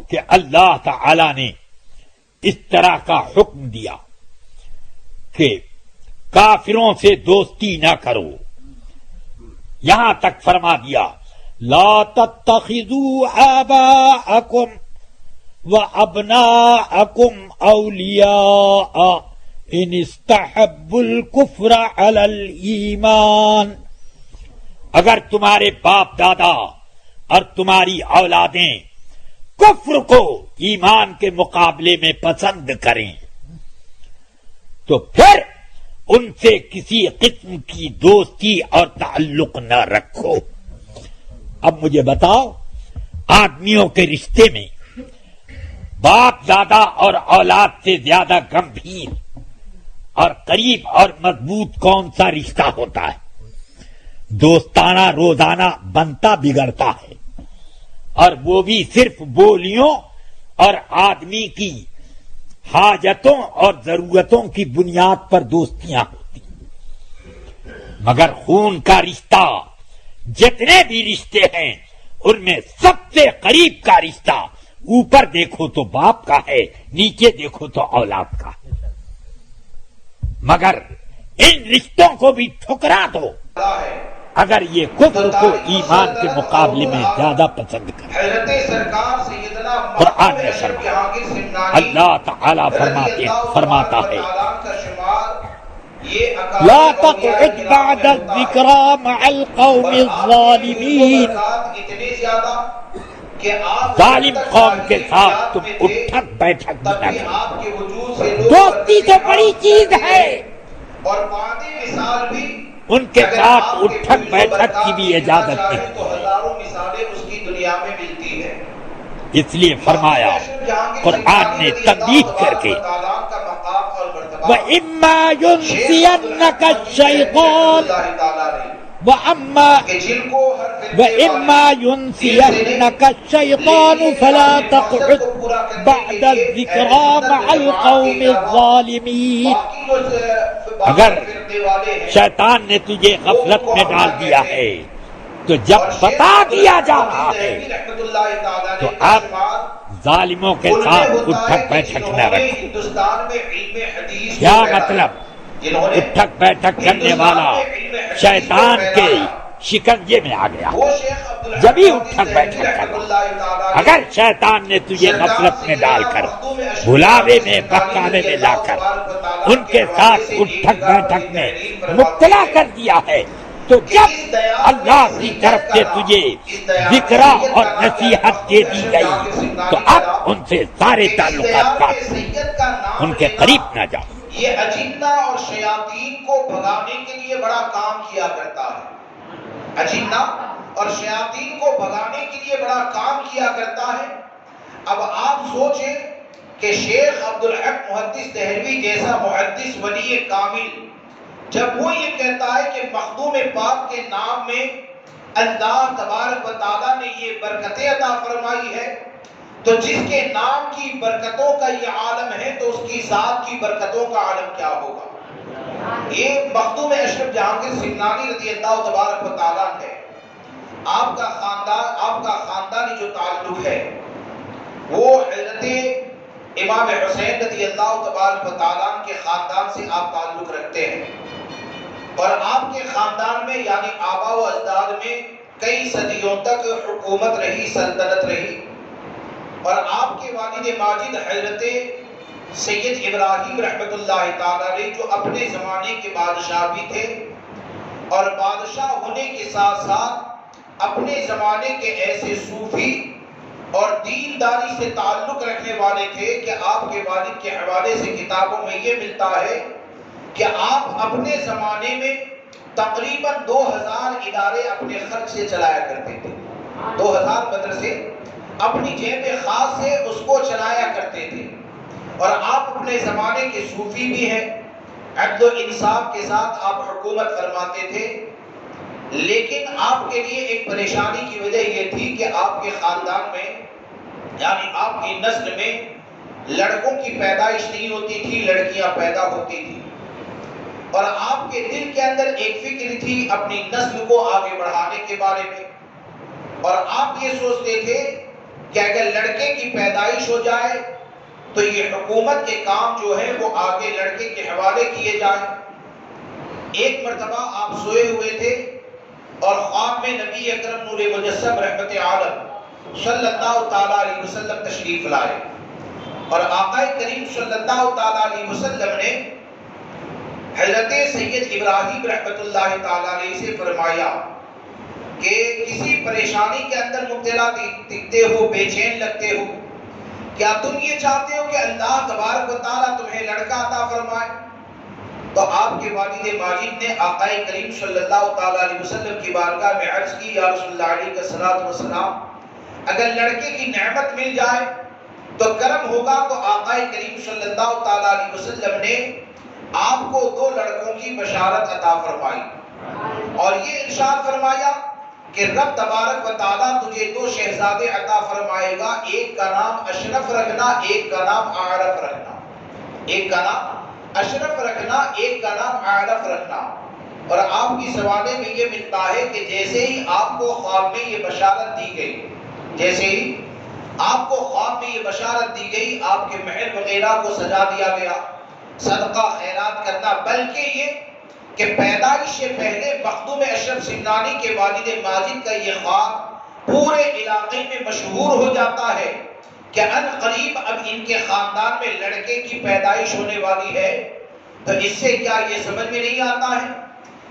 کہ اللہ تعالی نے اس طرح کا حکم دیا کہ کافروں سے دوستی نہ کرو، یہاں تک فرما دیا لا تتخذوا آباءکم وابناءکم اولیاء ان استحبوا الکفر علی الایمان۔ اگر تمہارے باپ دادا اور تمہاری اولادیں کفر کو ایمان کے مقابلے میں پسند کریں تو پھر ان سے کسی قسم کی دوستی اور تعلق نہ رکھو۔ اب مجھے بتاؤ، آدمیوں کے رشتے میں باپ دادا اور اولاد سے زیادہ گمبھیر اور قریب اور مضبوط کون سا رشتہ ہوتا ہے؟ دوستانہ روزانہ بنتا بگڑتا ہے، اور وہ بھی صرف بولیوں اور آدمی کی حاجتوں اور ضرورتوں کی بنیاد پر دوستیاں ہوتی، مگر خون کا رشتہ جتنے بھی رشتے ہیں ان میں سب سے قریب کا رشتہ اوپر دیکھو تو باپ کا ہے، نیچے دیکھو تو اولاد کا ہے، مگر ان رشتوں کو بھی ٹھکرا دو اگر یہ کفر کو ایمان کے مقابلے میں زیادہ پسند کرے۔ قرآن میں فرمایا، اللہ تعالی فرماتا ہے لا تقعد بعد الذکری مع القوم الظالمین، ظالم قوم کے ساتھ تم اٹھک بیٹھک نہ کرو۔ دوستی تو بڑی چیز ہے، اور وعدے مثال بھی ان کے ساتھ اٹھک بیٹھک کی بھی اجازت نہیں، تو ہزاروں مثالیں اس کی دنیا میں ملتی ہیں۔ اس لیے فرمایا قرآن نے تنبیہ کر کے وَإِمَّا يُنْسِيَنَّكَ الشَّيْطَانُ وَإِمَّا يُنْسِيَنَّكَ الشَّيْطَانُ فَلَا تَقْعُدْ بَعْدَ الذِّكْرَىٰ مَعَ الْقَوْمِ الظَّالِمِينَ۔ اگر شیطان نے تجھے غفلت میں ڈال دیا ہے تو جب بتا دیا جا رہا ہے تو آپ ظالموں کے ساتھ اٹھک بیٹھک نہ رکھو۔ کیا مطلب؟ اٹھک بیٹھک کرنے والا شیطان کے شکنجے میں آ گیا، جبھی اٹھک بیٹھک کرو۔ اگر شیطان نے تجھے غفلت میں ڈال کر بلاوے میں بہکاوے میں لا کر ان کے ساتھ اٹھک بیٹھک میں مبتلا کر دیا ہے تو جب اللہ کی طرف سے تجھے ذکر اور نصیحت دے دی گئی تو اب ان سے سارے تعلقات کاٹ، ان کے قریب نہ جاؤ۔ یہ اجنہ اور شیاطین کو بھگانے کے لیے بڑا کام کیا کرتا ہے، اجنہ اور شیاطین کو بھگانے کے لیے بڑا کام کیا کرتا ہے۔ اب آپ سوچیں کہ شیخ عبدالحق محدث دہلوی جیسا محدث ولی کامل جب وہ یہ کہتا ہے کہ مخدوم پاک کے نام میں اللہ تبارک و تعالیٰ نے یہ برکتیں عطا فرمائی ہے، تو جس کے نام کی برکتوں کا یہ عالم ہے تو اس کی ذات کی برکتوں کا عالم کیا ہوگا؟ یہ مخدوم اشرف جہانگیر سمنانی رضی اللہ تبارک و تعالیٰ ہے۔ آپ کا خاندانی جو تعلق ہے وہ حضرت امام حسین رضی اللہ تبارک و تعالیٰ کے خاندان سے آپ تعلق رکھتے ہیں، اور آپ کے خاندان میں یعنی آبا و اجداد میں کئی صدیوں تک حکومت رہی، سلطنت رہی، اور آپ کے والد ماجد حضرت سید ابراہیم رحمۃ اللہ تعالیٰ علیہ جو اپنے زمانے کے بادشاہ بھی تھے، اور بادشاہ ہونے کے ساتھ ساتھ اپنے زمانے کے ایسے صوفی اور دینداری سے تعلق رکھنے والے تھے کہ آپ کے والد کے حوالے سے کتابوں میں یہ ملتا ہے کہ آپ اپنے زمانے میں تقریباً 2000 ادارے اپنے خرچ سے چلایا کرتے تھے، 2000 مدرسے اپنی جیب خاص سے اس کو چلایا کرتے تھے، اور آپ اپنے زمانے کے صوفی بھی ہیں، عدل و انصاف کے ساتھ آپ حکومت فرماتے تھے، لیکن آپ کے لیے ایک پریشانی کی وجہ یہ تھی کہ آپ کے خاندان میں یعنی آپ کی نسل میں لڑکوں کی پیدائش نہیں ہوتی تھی، لڑکیاں پیدا ہوتی تھی، اور آپ کے دل کے اندر ایک فکر تھی اپنی نسل کو آگے بڑھانے کے بارے میں، اور آپ یہ سوچتے تھے کہ اگر لڑکے کی پیدائش ہو جائے تو یہ حکومت کے کام جو ہے وہ آگے لڑکے کے حوالے کیے جائیں۔ ایک مرتبہ آپ سوئے ہوئے تھے اور خواب میں نبی اکرم نور مجسم رحمت عالم صلی اللہ تعالیٰ علیہ وسلم تشریف لائے، اور آقا کریم صلی اللہ تعالیٰ علیہ وسلم نے حضرت سید ابراہیم رحمت اللہ تعالیٰ علیہ سے فرمایا کہ کسی پریشانی کے اندر مبتلا دکھتے ہو، بے چین لگتے ہو، کیا تم یہ چاہتے ہو کہ اللہ تبارک و تعالیٰ تمہیں لڑکا عطا فرمائے؟ تو آپ کے والد ماجد نے آقا کریم صلی اللہ تعالیٰ علیہ وسلم کی بارگاہ میں عرض کی، یا رسول اللہ علیہ الصلوۃ والسلام، اگر لڑکے کی نعمت مل جائے تو کرم ہوگا۔ تو آقا کریم صلی اللہ تعالیٰ علیہ وسلم نے آپ کو 2 لڑکوں کی بشارت عطا فرمائی، اور یہ ارشاد فرمایا کہ رب تبارک و تعالیٰ تجھے 2 شہزادے عطا فرمائے گا، ایک کا نام اشرف رکھنا، ایک کا نام اعرف رکھنا، ایک کا نام اشرف رکھنا، ایک کا نام اعرف رکھنا۔ اور آپ کی سوانے میں یہ ملتا ہے کہ جیسے ہی آپ کو خواب میں یہ بشارت دی گئی، جیسے ہی آپ کو خواب میں یہ بشارت دی گئی، آپ کے محل وغیرہ کو سجا دیا گیا، صدقہ خیرات کرنا، بلکہ یہ کہ پیدائش سے پہلے مخدوم اشرف سمنانی کے والد ماجد کا یہ خواب پورے علاقے میں مشہور ہو جاتا ہے کہ ان قریب اب ان کے خاندان میں لڑکے کی پیدائش ہونے والی ہے۔ تو اس سے کیا یہ سمجھ میں نہیں آتا ہے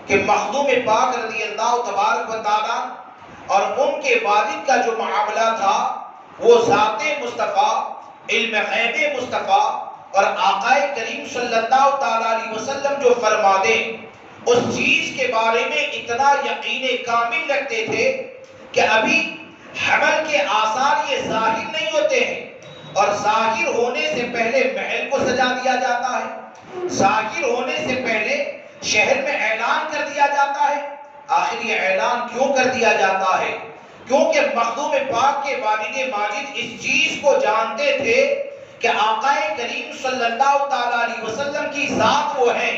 کہ مخدوم پاک رضی اللہ تبارک و تعالیٰ اور ان کے والد کا جو معاملہ تھا وہ ذات مصطفیٰ، علم غیب مصطفیٰ اور آقا کریم صلی اللہ تعالیٰ علیہ وسلم جو فرما دیں اس چیز کے بارے میں اتنا یقین کامل رکھتے تھے کہ ابھی حمل کے آثار یہ ظاہر نہیں ہوتے ہیں، اور ظاہر ہونے سے پہلے محل کو سجا دیا جاتا ہے، ظاہر ہونے سے پہلے شہر میں اعلان کر دیا جاتا ہے۔ آخر یہ اعلان کیوں کر دیا جاتا ہے؟ کیونکہ مخدوم پاک کے والد ماجد اس چیز کو جانتے تھے کہ آقا کریم صلی اللہ تعالیٰ علیہ وسلم کی ذات وہ ہے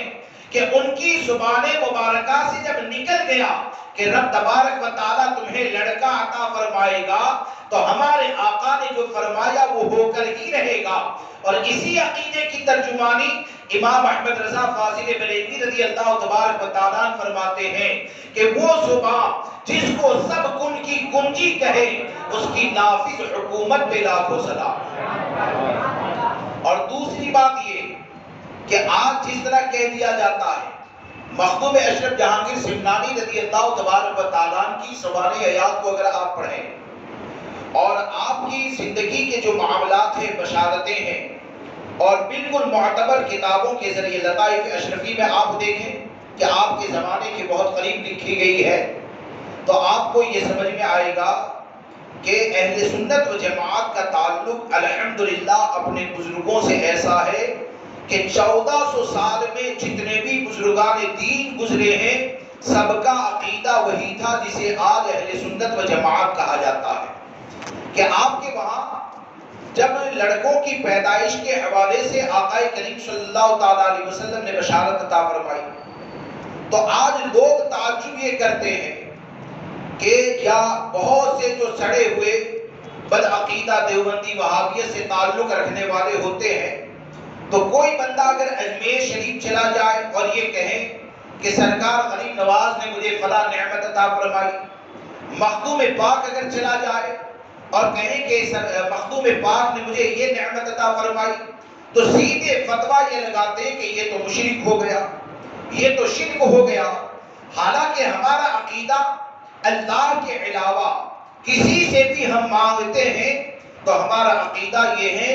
کہ ان کی زبان مبارکہ سے جب نکل گیا کہ رب تبارک و تعالیٰ تمہیں لڑکا عطا فرمائے گا، تو ہمارے آقا نے جو فرمایا وہ ہو کر ہی رہے گا۔ اور اسی عقیدے کی ترجمانی امام احمد رضا فاضل بریلوی رضی اللہ تبارک و تعالیٰ فرماتے ہیں کہ وہ زبان جس کو سب کن کی کنجی کہے اس کی نافذ حکومت پہ لاکھوں سلام۔ اور دوسری بات یہ کہ آج جس طرح کہہ دیا جاتا ہے، مخدوم اشرف جہانگیر سمنانی رضی اللہ تبارک و تعالیٰ کی سوانح حیات کو اگر آپ پڑھیں اور آپ کی زندگی کے جو معاملات ہیں، بشارتیں ہیں، اور بالکل معتبر کتابوں کے ذریعے لطائف اشرفی میں آپ دیکھیں کہ آپ کے زمانے کے بہت قریب لکھی گئی ہے، تو آپ کو یہ سمجھ میں آئے گا کہ اہل سنت و جماعت کا تعلق الحمدللہ اپنے بزرگوں سے ایسا ہے کہ 1400 سال میں جتنے بھی بزرگان دین گزرے ہیں سب کا عقیدہ وہی تھا جسے آج اہل سنت و جماعت کہا جاتا ہے، کہ آپ کے وہاں جب لڑکوں کی پیدائش کے حوالے سے آقا کریم صلی اللہ تعالیٰ علیہ وسلم نے بشارت عطا فرمائی، تو آج لوگ تعجب یہ کرتے ہیں کہ کیا بہت سے جو سڑے ہوئے بدعقیدہ دیوبندی وہابیت سے تعلق رکھنے والے ہوتے ہیں، تو کوئی بندہ اگر اجمیر شریف چلا جائے اور یہ کہے کہ سرکار غریب نواز نے مجھے فلاں نعمت عطا فرمائی، مخدوم پاک اگر چلا جائے اور کہیں کہ مخدوم پاک نے مجھے یہ نعمت عطا فرمائی، تو سیدھے فتویٰ یہ لگاتے ہیں کہ یہ تو مشرک ہو گیا، یہ تو شرک ہو گیا۔ حالانکہ ہمارا عقیدہ اللہ کے علاوہ کسی سے بھی ہم مانگتے ہیں تو ہمارا عقیدہ یہ ہے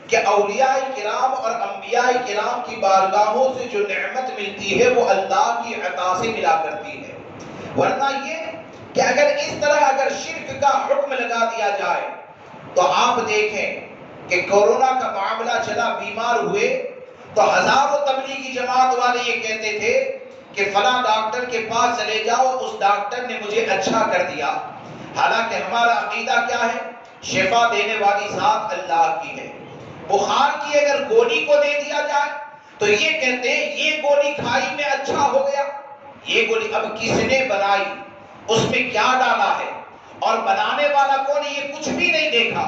کہ اولیاء کرام اور انبیاء کرام کی بارگاہوں سے جو نعمت ملتی ہے وہ اللہ کی عطا سے ملا کرتی ہے، ورنہ یہ کہ اگر اس طرح اگر شرک کا حکم لگا دیا جائے تو آپ دیکھیں کہ کورونا کا معاملہ چلا، بیمار ہوئے تو ہزاروں تبلیغی جماعت والے یہ کہتے تھے کہ فلاں ڈاکٹر کے پاس چلے جاؤ، اس ڈاکٹر نے مجھے اچھا کر دیا۔ حالانکہ ہمارا عقیدہ کیا ہے؟ شفا دینے والی ذات اللہ کی ہے۔ بخار کی اگر گولی کو دے دیا جائے تو یہ کہتے ہیں یہ گولی کھائی میں اچھا ہو گیا۔ یہ گولی اب کس نے بنائی، اس میں کیا ڈالا ہے، اور بنانے والا کون ہے، یہ کچھ بھی نہیں دیکھا۔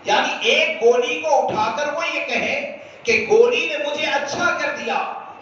یعنی ایک گولی کو اٹھا کر وہ یہ کہیں کہ گولی نے مجھے اچھا کر دیا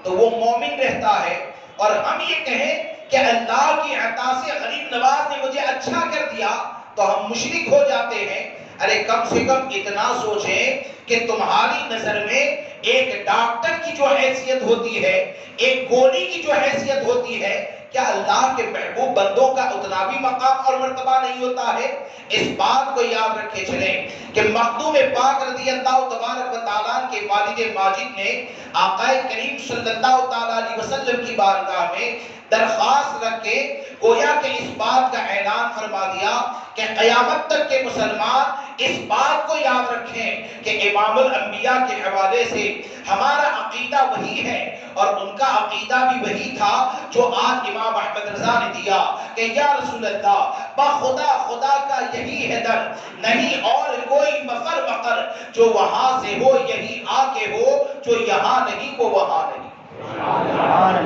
تو وہ مومن رہتا ہے، اور ہم یہ کہیں کہ اللہ کی عطا سے غریب نواز نے مجھے اچھا کر دیا تو ہم مشرک ہو جاتے ہیں۔ ارے کم سے کم اتنا سوچیں کہ تمہاری نظر میں ایک ڈاکٹر کی جو حیثیت ہوتی ہے، ایک گولی کی جو حیثیت ہوتی ہے، کیا اللہ کے محبوب بندوں کا اتنا بھی مقام اور مرتبہ نہیں ہوتا ہے؟ اس بات کو یاد رکھے چلیں کہ مخدوم پاک رضی اللہ تبارک و تعالیٰ کے والد ماجد نے آقا کریم صلی اللہ تعالیٰ علیہ وسلم کی بارگاہ میں درخواست رکھ کے گویا کہ اس بات کا اعلان فرما دیا کہ قیامت تک کے مسلمان اس بات کو یاد رکھیں کہ امام الانبیاء کے حوالے سے ہمارا عقیدہ وہی ہے اور ان کا عقیدہ بھی وہی تھا جو آج امام احمد رضا نے دیا کہ یا رسول اللہ بخدا خدا کا یہی ہے در، نہیں اور کوئی مفر مقر، جو وہاں سے ہو یہی آ کے ہو، جو یہاں نہیں وہ وہاں نہیں۔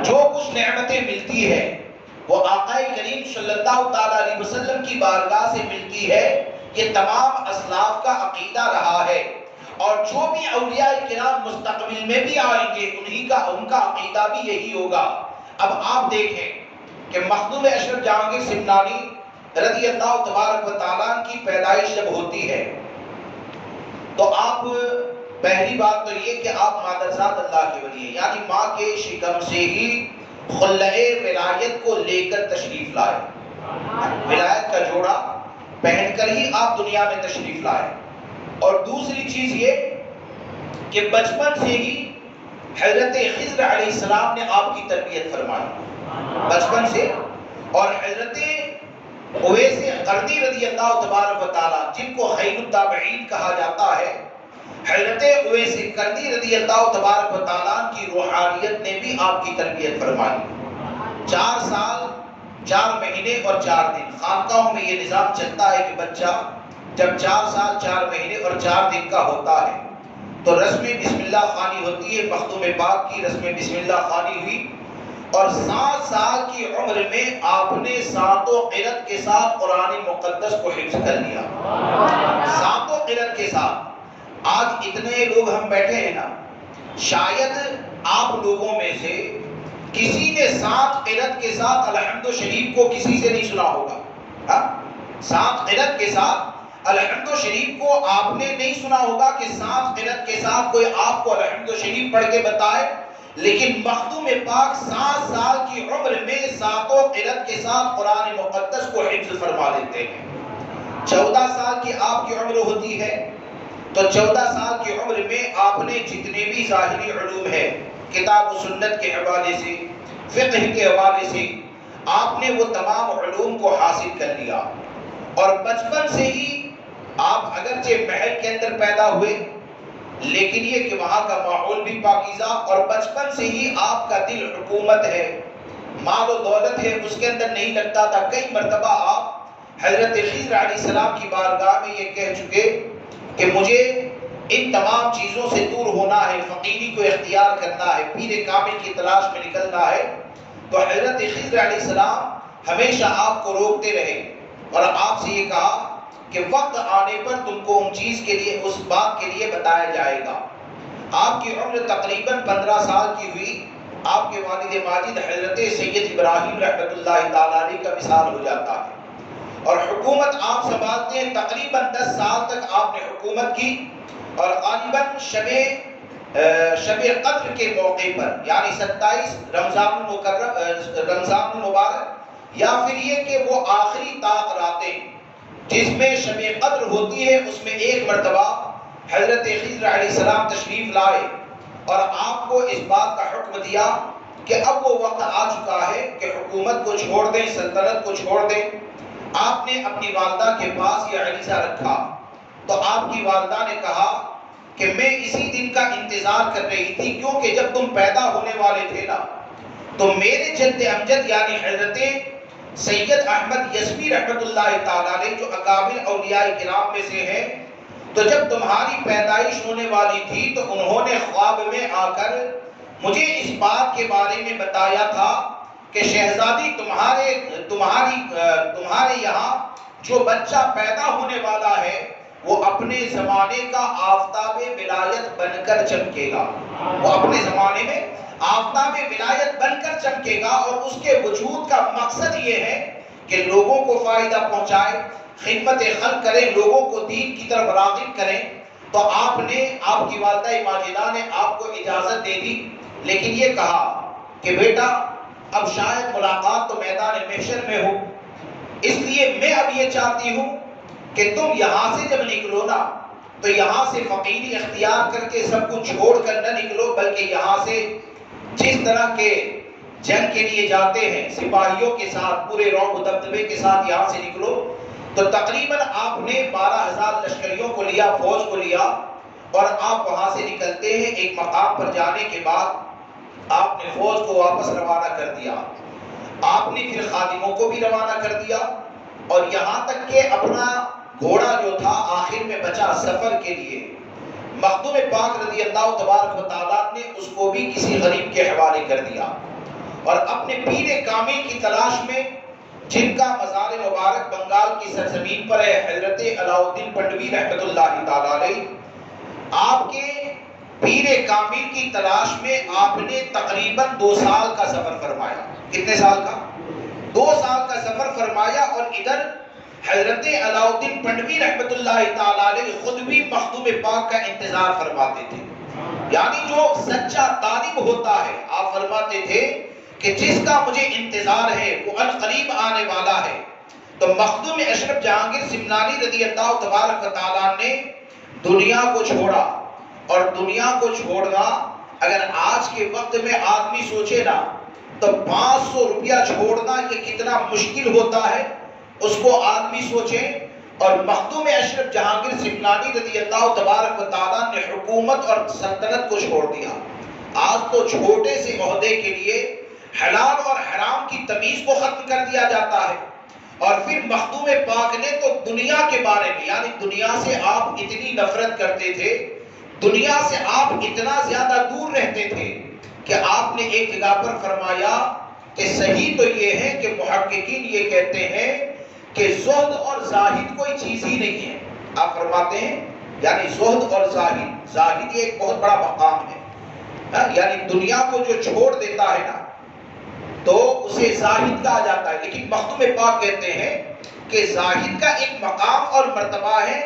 جو کچھ نعمتیں ملتی ہے وہ آقا کریم صلی اللہ تعالیٰ علیہ وسلم کی بارگاہ سے ملتی ہے، یہ تمام اسلاف کا عقیدہ رہا ہے، اور جو بھی اولیاء کرام مستقبل میں بھی آئیں گے ان کا عقیدہ بھی یہی ہوگا۔ اب آپ دیکھیں کہ مخدوم اشرف جہانگیر سمنانی رضی اللہ تبارک و تعالیٰ کی پیدائش جب ہوتی ہے تو آپ پہلی بات تو یہ کہ آپ مادرزاد اللہ کے ولی ہیں، یعنی ماں کے شکم سے ہی خلع ولایت کو لے کر تشریف لائے، ولایت کا جوڑا پہن کر ہی آپ دنیا میں تشریف لائے۔ اور دوسری چیز یہ کہ بچپن سے ہی حضرت خضر علیہ السلام نے آپ کی تربیت فرمائی بچپن سے، اور حضرت اویس قرنی رضی اللہ تبارک و تعالیٰ جن کو خیر التابعین کہا جاتا ہے، حضرت اویس قرنی رضی اللہ تبارک و تعالیٰ کی روحانیت نے بھی آپ کی تربیت فرمائی۔ 4 سال 4 مہینے اور 4 دن خانقاہوں میں یہ نظام چلتا ہے کہ بچہ جب 4 سال 4 مہینے اور 4 دن کا ہوتا ہے تو رسم بسم اللہ خوانی ہوتی ہے، مخدوم پاک کی رسم بسم اللہ خوانی ہوئی، اور 7 سال کی عمر میں آپ نے 7 قرأت کے ساتھ قرآن مقدس کو حفظ کر لیا، 7 قرأت کے ساتھ۔ آج اتنے لوگ ہم بیٹھے ہیں نا، شاید آپ لوگوں میں سے کسی نے 7 قرأت کے ساتھ الحمد شریف کو کسی سے نہیں سنا ہوگا۔ 7 قرأت کے ساتھ الحمد شریف کو آپ نے نہیں سنا ہوگا کہ 7 قرأت کے ساتھ کوئی آپ کو الحمد شریف پڑھ کے بتائے، لیکن مخدوم پاک 7 سال کی عمر میں 7 قرأت کے ساتھ قرآن مقدس کو حفظ فرما لیتے ہیں۔ 14 سال کی آپ کی عمر ہوتی ہے تو 14 سال کی عمر میں آپ نے جتنے بھی ظاہری علوم ہے، کتاب و سنت کے حوالے سے، فقہ کے حوالے سے، آپ نے وہ تمام علوم کو حاصل کر لیا، اور بچپن سے ہی آپ اگرچہ محل کے اندر پیدا ہوئے لیکن یہ کہ وہاں کا ماحول بھی پاکیزہ، اور بچپن سے ہی آپ کا دل حکومت ہے، مال و دولت ہے اس کے اندر نہیں لگتا تھا۔ کئی مرتبہ آپ حضرت خضر علیہ السلام کی بارگاہ میں یہ کہہ چکے کہ مجھے ان تمام چیزوں سے دور ہونا ہے، فقیری کو اختیار کرنا ہے، پیر کامل کی تلاش میں نکلنا ہے۔ تو حضرت خضر علیہ السلام ہمیشہ آپ کو روکتے رہے اور آپ سے یہ کہا کہ وقت آنے پر تم کو ان چیز کے لیے، اس بات کے لیے بتایا جائے گا۔ آپ کی عمر تقریباً 15 سال کی ہوئی، آپ کے والد ماجد حضرت سید ابراہیم رحمۃ اللہ تعالیٰ علیہ کا وصال ہو جاتا ہے، اور حکومت آپ سنبھالتے ہیں۔ تقریباً 10 سال تک آپ نے حکومت کی، اور غالباً شب قدر کے موقع پر، یعنی 27 رمضان المبارک، یا پھر یہ کہ وہ آخری طاق راتیں جس میں شب قدر ہوتی ہے، اس میں ایک مرتبہ حضرت خضر علیہ السلام تشریف لائے اور آپ کو اس بات کا حکم دیا کہ اب وہ وقت آ چکا ہے کہ حکومت کو چھوڑ دیں، سلطنت کو چھوڑ دیں۔ آپ نے اپنی والدہ کے پاس یہ عریضہ رکھا تو آپ کی والدہ نے کہا کہ میں اسی دن کا انتظار کر رہی تھی، کیونکہ جب تم پیدا ہونے والے تھے نا تو میرے جد امجد یعنی حضرت سید احمد یزوی رحمت اللہ تعالیٰ علیہ جو اکابر اولیاء کرام میں سے ہیں، تو جب تمہاری پیدائش ہونے والی تھی تو انہوں نے خواب میں آ کر مجھے اس بات کے بارے میں بتایا تھا کہ شہزادی تمہارے یہاں جو بچہ پیدا ہونے والا ہے وہ اپنے زمانے کا آفتاب ولایت بن کر چمکے گا. وہ اپنے زمانے میں آفتاب ولایت بن کر چمکے گا، اور اس کے وجود کا مقصد یہ ہے کہ لوگوں کو فائدہ پہنچائے، خدمت خلق کرے، لوگوں کو دین کی طرف راغب کریں. تو آپ کی والدہ ماجدہ نے آپ کو اجازت دے دی، لیکن یہ کہا کہ بیٹا اب شاید ملاقات تو میدان محشر میں ہو، اس لیے میں اب یہ چاہتی ہوں کہ تم یہاں سے جب نکلو نا تو یہاں سے فقیری اختیار کر کے سب کچھ چھوڑ کر نہ نکلو، بلکہ یہاں سے جس طرح کے جنگ کے لیے جاتے ہیں سپاہیوں کے ساتھ، پورے رعب دبدبے کے ساتھ یہاں سے نکلو. تو تقریباً آپ نے 12,000 لشکریوں کو لیا، فوج کو لیا، اور آپ وہاں سے نکلتے ہیں. ایک مقام پر جانے کے بعد آپ نے فوج کو واپس روانہ کر دیا. آپ نے پھر خادموں کو بھی روانہ کر دیا، اور یہاں تک کہ اپنا گھوڑا جو تھا آخر میں بچا سفر کے لیے، مخدوم پاک رضی اللہ تبارک و تعالیٰ نے اس کو بھی کسی غریب کے حوالے کر دیا، اور اپنے پیر کامل کی تلاش میں، جن کا مزار مبارک بنگال کی سرزمین پر ہے، حضرت علاؤ الدین پنڈوی رحمۃ اللہ تعالیٰ علیہ، آپ کے پیر کامل کی تلاش میں آپ نے تقریباً 2 سال کا سفر فرمایا. کتنے سال کا؟ 2 سال کا سفر فرمایا. اور ادھر حضرت علاؤ الدین پنڈوی رحمۃ اللہ تعالیٰ علیہ خود بھی مخدوم پاک کا انتظار فرماتے تھے. یعنی جو سچا طالب ہوتا ہے، آپ فرماتے تھے کہ جس کا مجھے انتظار ہے وہ القریب آنے والا ہے. تو مخدوم اشرف جہانگیر سمنانی رضی اللہ تبارک و تعالیٰ نے دنیا کو چھوڑا. اور دنیا کو چھوڑنا اگر آج کے وقت میں آدمی سوچے نا تو 500 روپیہ چھوڑنا یہ کتنا مشکل ہوتا ہے، اس کو آدمی سوچے. اور مخدوم اشرف جہانگیر سمنانی رضی اللہ تبارک و تعالیٰ نے حکومت اور سلطنت کو چھوڑ دیا. آج تو چھوٹے سے عہدے کے لیے حلال اور حرام کی تمیز کو ختم کر دیا جاتا ہے. اور پھر مخدوم پاک نے تو دنیا کے بارے میں، یعنی دنیا سے آپ اتنی نفرت کرتے تھے، دنیا سے آپ اتنا زیادہ دور رہتے تھے کہ آپ نے ایک جگہ پر فرمایا کہ صحیح تو یہ ہے کہ محققین یہ کہتے ہیں کہ زہد اور زاہد کوئی چیز ہی نہیں ہے. آپ فرماتے ہیں یعنی زہد اور زاہد یہ ایک بہت بڑا مقام ہے، یعنی دنیا کو جو چھوڑ دیتا ہے نا تو اسے زاہد کہا جاتا ہے. لیکن مخدوم پاک کہتے ہیں کہ زاہد کا ایک مقام اور مرتبہ ہے،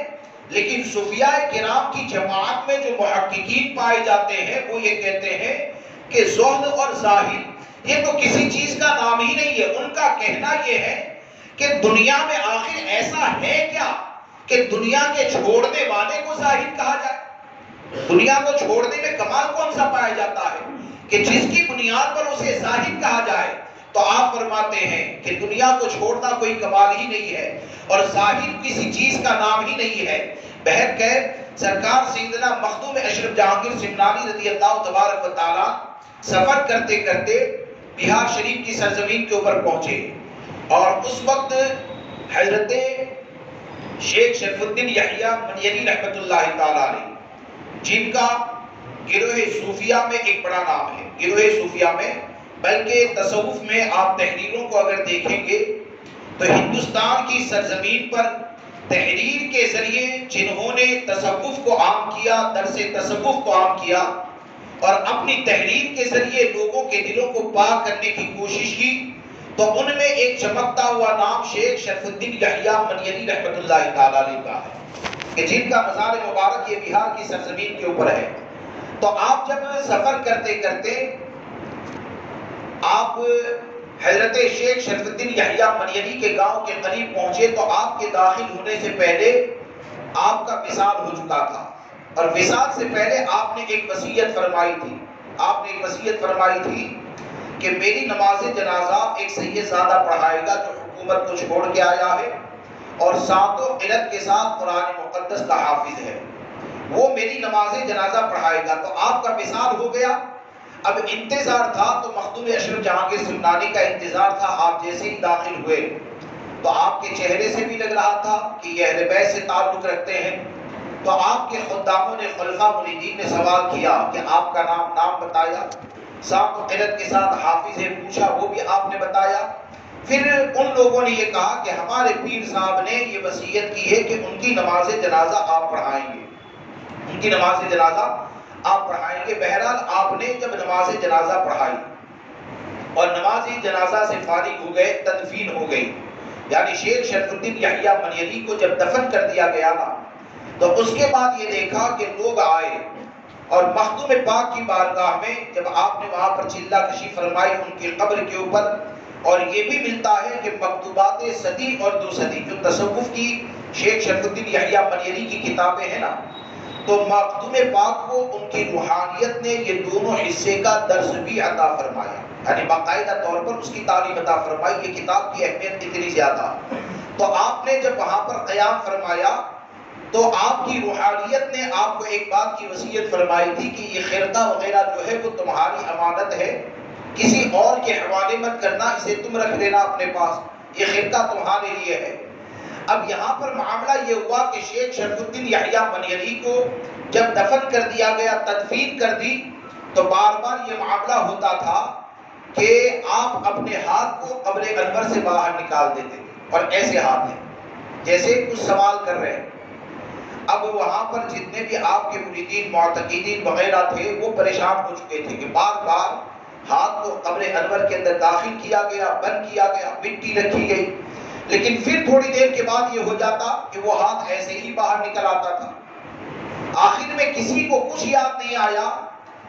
لیکن صوفیاء کرام کی جماعت میں جو محققین پائے جاتے ہیں وہ یہ کہتے ہیں کہ زہد اور زاہد یہ تو کسی چیز کا نام ہی نہیں ہے. ان کا کہنا یہ ہے کہ دنیا میں آخر ایسا ہے کیا کہ دنیا کے چھوڑنے والے کو زاہد کہا جائے؟ دنیا کو چھوڑنے میں کمال کون سا پایا جاتا ہے کہ جس کی بنیاد پر اسے زاہد کہا جائے؟ تو آپ فرماتے ہیں کہ دنیا کو چھوڑنا کوئی کمال ہی نہیں ہے، اور زاہد کسی چیز کا نام ہی نہیں ہے. بہرکیف سرکار سیدنا مخدوم اشرف جہانگیر سمنانی رضی اللہ تبارک و تعالیٰ سفر کرتے کرتے بہار شریف کی سرزمین کے اوپر پہنچے، اور اس وقت حضرت شیخ شرف الدین یحییٰ منیری رحمۃ اللہ تعالیٰ علیہ، جن کا گروہ صوفیہ میں ایک بڑا نام ہے، گروہ صوفیہ میں، بلکہ تصوف میں آپ تحریروں کو اگر دیکھیں گے تو ہندوستان کی سرزمین پر تحریر کے ذریعے جنہوں نے تصوف کو عام کیا، درس تصوف کو عام کیا، اور اپنی تحریر کے ذریعے لوگوں کے دلوں کو پاک کرنے کی کوشش کی، تو ان میں ایک چمکتا ہوا نام شیخ شرف الدین یحییٰ منیری رحمۃ اللہ تعالیٰ علیہ کا ہے، کہ جن کا مزار مبارک یہ بہار کی سرزمین کے اوپر ہے. تو آپ جب سفر کرتے کرتے آپ حضرت شیخ شرف الدین یحییٰ منیری کے گاؤں کے قریب پہنچے تو آپ کے داخل ہونے سے پہلے آپ کا وصال ہو چکا تھا، اور وصال سے پہلے آپ نے ایک وصیت فرمائی تھی. آپ نے ایک وصیت فرمائی تھی کہ میری نماز جنازہ ایک سید زادہ پڑھائے گا جو حکومت کو چھوڑ کے آیا ہے اور 7 علت کے ساتھ قرآن مقدس کا حافظ ہے، وہ میری نماز جنازہ پڑھائے گا. تو آپ کا وصال ہو گیا. اب انتظار تھا تو مخدوم اشرف جہانگیر سمنانی کا انتظار تھا. آپ جیسے ہی داخل ہوئے تو آپ کے چہرے سے بھی لگ رہا تھا کہ یہ اہل بیت سے تعلق رکھتے ہیں. تو آپ کے خداموں نے، خلفاء مریدین نے سوال کیا کہ آپ کا نام بتایا، 7 قلت کے ساتھ حافظ ہے، پوچھا، وہ بھی آپ نے بتایا. پھر ان لوگوں نے یہ کہا کہ ہمارے پیر صاحب نے یہ وصیت کی ہے کہ ان کی نماز جنازہ آپ پڑھائیں گے، ان کی نماز جنازہ آپ پڑھائیں گے۔ بہرحال آپ نے جب نماز جنازہ پڑھائی اور نماز جنازہ سے فارغ ہو گئے، تدفین ہو گئی، یعنی شیخ شرف الدین یحییٰ منیری کو جب دفن کر دیا گیا نا، تو اس کے بعد یہ دیکھا کہ لوگ آئے اور مخدوم پاک کی بارگاہ میں جب آپ نے وہاں پر چلہ کشی فرمائی ان کی قبر کے اوپر، اور یہ بھی ملتا ہے کہ مکتوبات صدی اور دو صدی جو تصوف کی شیخ شرف الدین یحییٰ منیری کی کتابیں ہیں نا، تو مخدوم پاک کو ان کی روحانیت نے یہ دونوں حصے کا درس بھی عطا فرمایا، یعنی باقاعدہ طور پر اس کی تعلیم عطا فرمائی۔ یہ کتاب کی اہمیت اتنی زیادہ، تو آپ نے جب وہاں پر قیام فرمایا تو آپ کی روحانیت نے آپ کو ایک بات کی وصیت فرمائی تھی کہ یہ خرقہ وغیرہ جو ہے وہ تمہاری امانت ہے، کسی اور کے حوالے مت کرنا، اسے تم رکھ لینا اپنے پاس، یہ خرقہ تمہارے لیے ہے۔ اب یہاں پر معاملہ یہ ہوا کہ شیخ شرف الدین یحییٰ منیری کو جب دفن کر دیا گیا، تدفین کر دی، تو بار بار یہ معاملہ ہوتا تھا کہ آپ اپنے ہاتھ کو قبر انور سے باہر نکال دیتے تھے، اور ایسے ہاتھ ہیں جیسے کچھ سوال کر رہے ہیں۔ اب وہاں پر جتنے بھی آپ کے مریدین معتقدین وغیرہ تھے وہ پریشان ہو چکے تھے کہ بار بار ہاتھ کو قبر انور کے اندر داخل کیا گیا، بند کیا گیا، مٹی رکھی گئی، لیکن پھر تھوڑی دیر کے بعد یہ ہو جاتا کہ وہ ہاتھ ایسے ہی باہر نکل آتا تھا۔ آخر میں کسی کو کچھ یاد نہیں آیا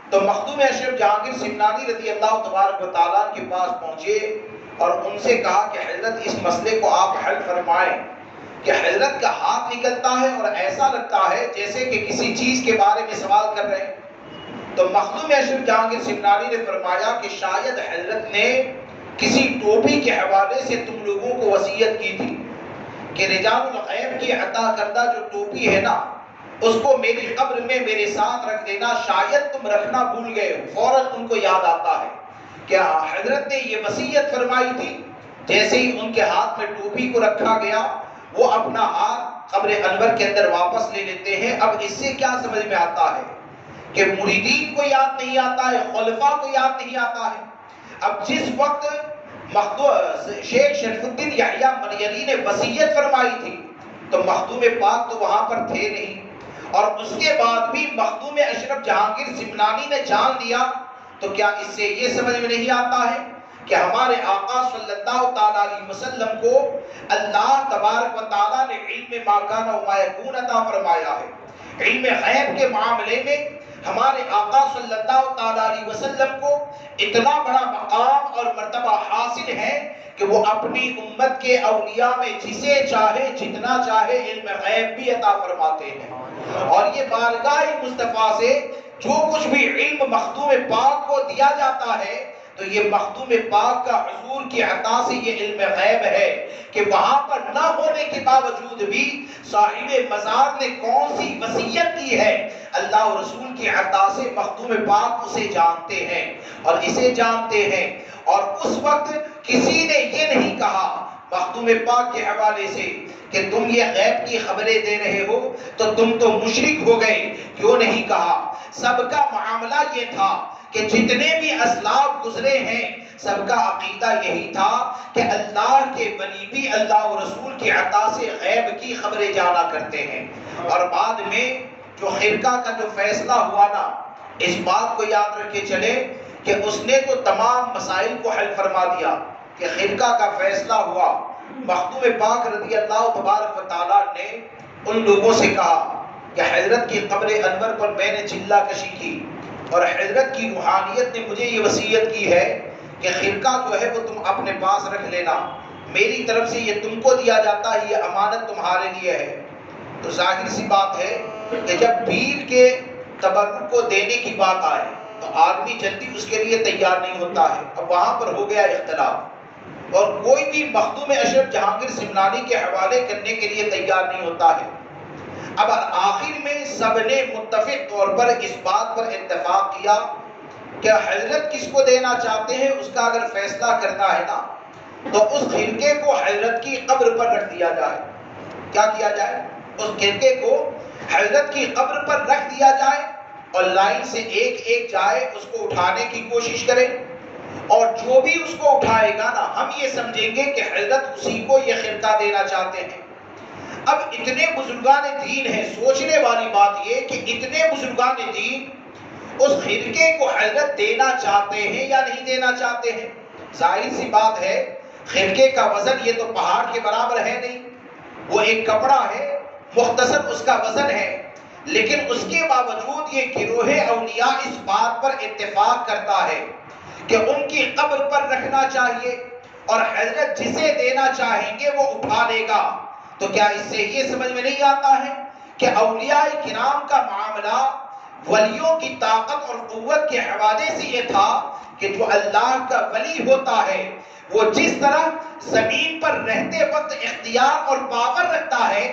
تو مخدوم اشرف جہانگیر سمنانی رضی اللہ تبارک و تعالیٰ کے پاس پہنچے اور ان سے کہا کہ حضرت اس مسئلے کو آپ حل فرمائیں کہ حضرت کا ہاتھ نکلتا ہے اور ایسا لگتا ہے جیسے کہ کسی چیز کے بارے میں سوال کر رہے ہیں۔ تو مخدوم اشرف جہانگیر سمنانی نے فرمایا کہ شاید حضرت نے کسی ٹوپی کے حوالے سے تم لوگوں کو وصیت کی تھی کہ رجال الغیب کی عطا کردہ جو ٹوپی ہے نا، اس کو میری قبر میں میرے ساتھ رکھ دینا، شاید تم رکھنا بھول گئے ہو۔ فوراً ان کو یاد آتا ہے کہ حضرت نے یہ وصیت فرمائی تھی۔ جیسے ہی ان کے ہاتھ میں ٹوپی کو رکھا گیا، وہ اپنا ہاتھ قبر انور کے اندر واپس لے لیتے ہیں۔ اب اس سے کیا سمجھ میں آتا ہے کہ مریدین کو یاد نہیں آتا ہے، خلفاء کو یاد نہیں آتا ہے۔ اب جس وقت شیخ شرف الدین یحییٰ منیری نے وصیت فرمائی تھی تو مخدوم پاک تو وہاں پر تھے نہیں، اور اس کے بعد بھی مخدوم اشرف جہانگیر سمنانی نے جان لیا، تو کیا اس سے یہ سمجھ میں نہیں آتا ہے کہ ہمارے آقا صلی اللہ تعالیٰ علیہ وسلم کو اللہ تبارک و تعالیٰ نے علم ما کان و ما یکون عطا فرمایا ہے۔ علم غیب کے معاملے میں ہمارے آقا صلی اللہ تعالیٰ علیہ وسلم کو اتنا بڑا مقام اور مرتبہ حاصل ہے کہ وہ اپنی امت کے اولیاء میں جسے چاہے جتنا چاہے علم غیب بھی عطا فرماتے ہیں، اور یہ بارگاہ مصطفیٰ سے جو کچھ بھی علم مخدوم پاک کو دیا جاتا ہے تو یہ مخدوم پاک کا حضور کی عطا سے یہ علم غیب ہے کہ وہاں پر نہ ہونے کے باوجود بھی صاحب مزار نے کون سی وصیت کی ہے، اللہ و رسول کی عطا سے مخدوم پاک اسے جانتے ہیں اور اسے جانتے ہیں۔ اور اس وقت کسی نے یہ نہیں کہا مخدوم پاک کے حوالے سے کہ تم یہ غیب کی خبریں دے رہے ہو تو تم تو مشرک ہو گئے، کیوں نہیں کہا؟ سب کا معاملہ یہ تھا کہ جتنے بھی اسلاف گزرے ہیں سب کا عقیدہ یہی تھا کہ اللہ کے ولی بھی اللہ و رسول کی عطا سے غیب کی خبریں جانا کرتے ہیں۔ اور بعد میں جو خرقہ کا جو فیصلہ ہوا نا، اس بات کو یاد رکھ کے چلے کہ اس نے تو تمام مسائل کو حل فرما دیا کہ خرقہ کا فیصلہ ہوا۔ مخدوم پاک رضی اللہ تبارک و تعالیٰ نے ان لوگوں سے کہا کہ حضرت کی قبر انور پر میں نے چلہ کشی کی اور حضرت کی روحانیت نے مجھے یہ وصیت کی ہے کہ خرقہ جو ہے وہ تم اپنے پاس رکھ لینا، میری طرف سے یہ تم کو دیا جاتا ہے، یہ امانت تمہارے لیے ہے۔ تو ظاہر سی بات ہے کہ جب پیر کے تبرک کو دینے کی بات آئے تو آدمی جلدی اس کے لیے تیار نہیں ہوتا ہے۔ اب وہاں پر ہو گیا اختلاف اور کوئی بھی مخدوم اشرف جہانگیر سمنانی کے حوالے کرنے کے لیے تیار نہیں ہوتا ہے۔ اب آخر میں سب نے متفق طور پر اس بات پر اتفاق کیا کہ حضرت کس کو دینا چاہتے ہیں اس کا اگر فیصلہ کرنا ہے نا تو اس خرقے کو حضرت کی قبر پر رکھ دیا جائے۔ کیا کیا جائے؟ اس خرقے کو حضرت کی قبر پر رکھ دیا جائے اور لائن سے ایک ایک جائے اس کو اٹھانے کی کوشش کرے، اور جو بھی اس کو اٹھائے گا نا ہم یہ سمجھیں گے کہ حضرت اسی کو یہ خرقہ دینا چاہتے ہیں۔ اب اتنے بزرگان دین ہیں، سوچنے والی بات یہ کہ اتنے بزرگان دین اس خرقے کو حضرت دینا چاہتے ہیں یا نہیں دینا چاہتے ہیں؟ ظاہر سی بات ہے خرقے کا وزن یہ تو پہاڑ کے برابر ہے نہیں، وہ ایک کپڑا ہے، مختصر اس کا وزن ہے، لیکن اس کے باوجود یہ گروہ اولیاء اس بات پر اتفاق کرتا ہے کہ ان کی قبر پر رکھنا چاہیے اور حضرت جسے دینا چاہیں گے وہ اٹھا لے گا۔ تو کیا اس سے یہ سمجھ میں نہیں آتا ہے کہ اولیاء کرام کا معاملہ ولیوں کی طاقت اور قوت کے حوالے سے یہ تھا کہ جو اللہ کا ولی ہوتا ہے وہ جس طرح زمین پر رہتے وقت اختیار اور پاور رکھتا ہے،